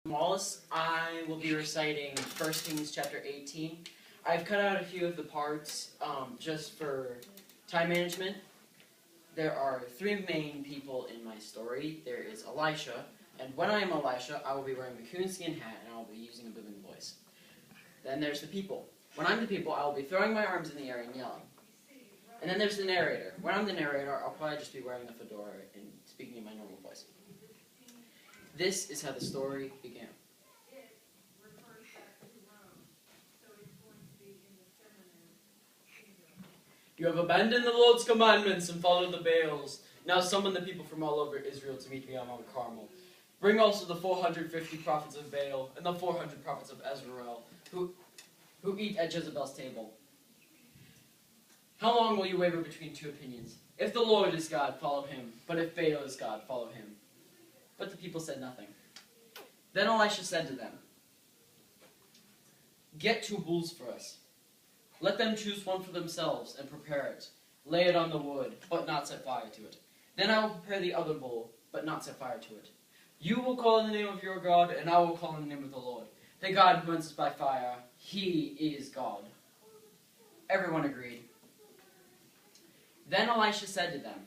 Wallace. I will be reciting 1 Kings chapter 18. I've cut out a few of the parts just for time management. There are three main people in my story. There is Elisha, and when I am Elisha, I will be wearing a coonskin hat and I will be using a booming voice. Then there's the people. When I'm the people, I will be throwing my arms in the air and yelling. And then there's the narrator. When I'm the narrator, I'll probably just be wearing a fedora and speaking in my normal voice. This is how the story began. You have abandoned the Lord's commandments and followed the Baals. Now summon the people from all over Israel to meet me on Mount Carmel. Bring also the 450 prophets of Baal and the 400 prophets of Ezrael, who eat at Jezebel's table. How long will you waver between two opinions? If the Lord is God, follow him. But if Baal is God, follow him. But the people said nothing. Then Elisha said to them, Get 2 bulls for us. Let them choose one for themselves and prepare it. Lay it on the wood, but not set fire to it. Then I will prepare the other bull, but not set fire to it. You will call in the name of your God, and I will call in the name of the Lord. The God who answers by fire, he is God. Everyone agreed. Then Elisha said to them,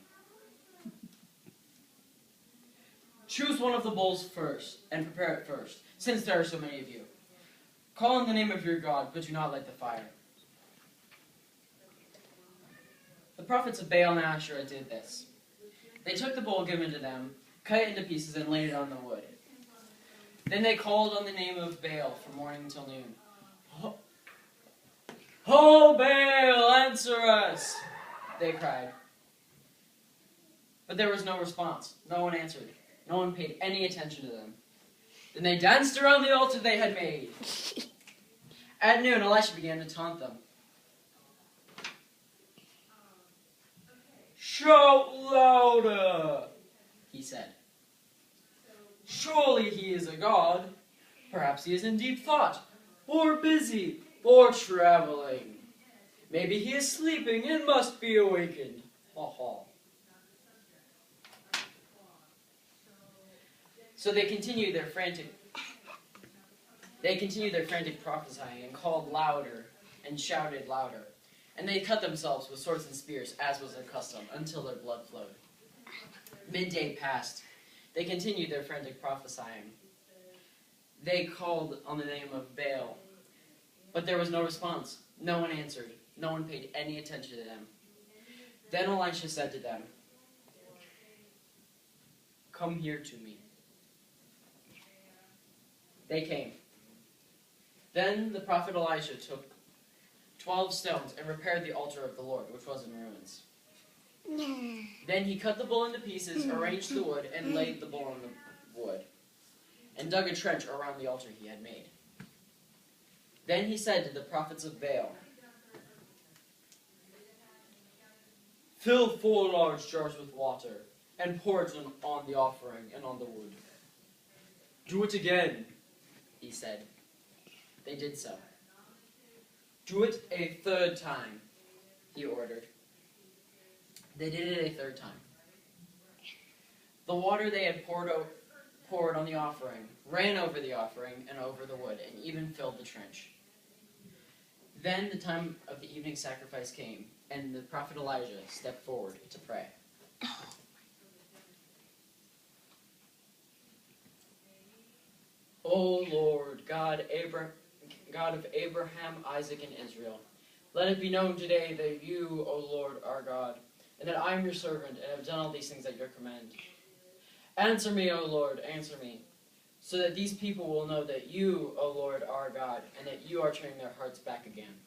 Choose one of the bulls first, and prepare it first, since there are so many of you. Call in the name of your God, but do not light the fire. The prophets of Baal and Asherah did this. They took the bull given to them, cut it into pieces, and laid it on the wood. Then they called on the name of Baal from morning till noon. "Ho, Baal, answer us!" they cried. But there was no response. No one answered. No one paid any attention to them. Then they danced around the altar they had made. At noon, Elisha began to taunt them. "Shout louder," he said. "Surely he is a god. Perhaps he is in deep thought, or busy, or traveling. Maybe he is sleeping and must be awakened." Ha ha. So they continued their frantic prophesying and called louder and shouted louder. And they cut themselves with swords and spears, as was their custom, until their blood flowed. Midday passed. They continued their frantic prophesying. They called on the name of Baal, but there was no response. No one answered. No one paid any attention to them. Then Elisha said to them, "Come here to me." They came. Then the prophet Elisha took 12 stones and repaired the altar of the Lord, which was in ruins. Then he cut the bull into pieces, arranged the wood, and laid the bull on the wood, and dug a trench around the altar he had made. Then he said to the prophets of Baal, "Fill 4 large jars with water, and pour it on the offering and on the wood." "Do it again," he said. They did so. "Do it a 3rd time," he ordered. They did it a 3rd time. The water they had poured on the offering ran over the offering and over the wood, and even filled the trench. Then the time of the evening sacrifice came, and the prophet Elijah stepped forward to pray. "O Lord, God of Abraham, Isaac, and Israel, let it be known today that you, O Lord, are God, and that I am your servant, and have done all these things at your command. Answer me, O Lord, answer me, so that these people will know that you, O Lord, are God, and that you are turning their hearts back again."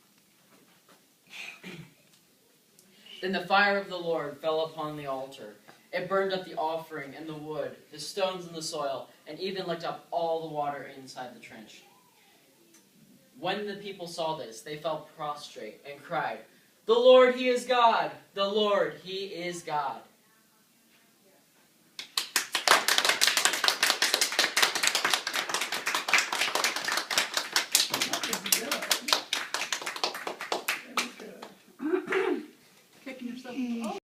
Then the fire of the Lord fell upon the altar. It burned up the offering and the wood, the stones and the soil, and even licked up all the water inside the trench. When the people saw this, they fell prostrate and cried, "The Lord, he is God! The Lord, he is God!"